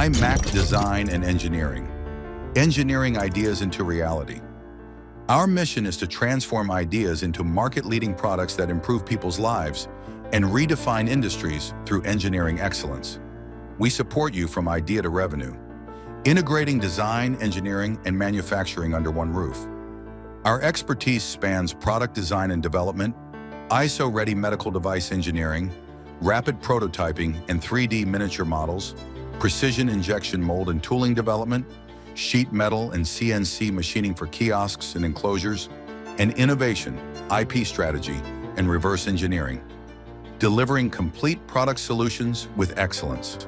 IMAC Design and Engineering, engineering ideas into reality. Our mission is to transform ideas into market-leading products that improve people's lives and redefine industries through engineering excellence. We support you from idea to revenue, integrating design, engineering, and manufacturing under one roof. Our expertise spans product design and development, ISO-ready medical device engineering, rapid prototyping and 3D miniature models, precision injection mold and tooling development, sheet metal and CNC machining for kiosks and enclosures, and innovation, IP strategy, and reverse engineering, delivering complete product solutions with excellence.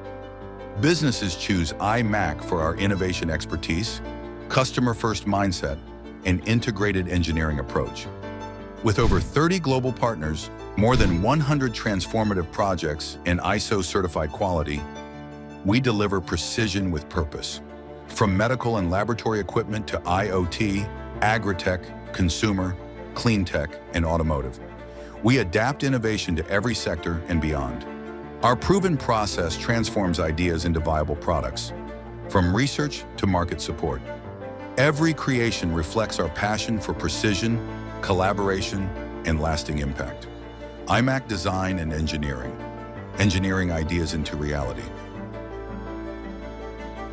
Businesses choose IMAC for our innovation expertise, customer-first mindset, and integrated engineering approach. With over 30 global partners, more than 100 transformative projects, and ISO-certified quality, we deliver precision with purpose. From medical and laboratory equipment to IoT, agri-tech, consumer, clean tech, and automotive, we adapt innovation to every sector and beyond. Our proven process transforms ideas into viable products, from research to market support. Every creation reflects our passion for precision, collaboration, and lasting impact. IMAC Design and Engineering, engineering ideas into reality.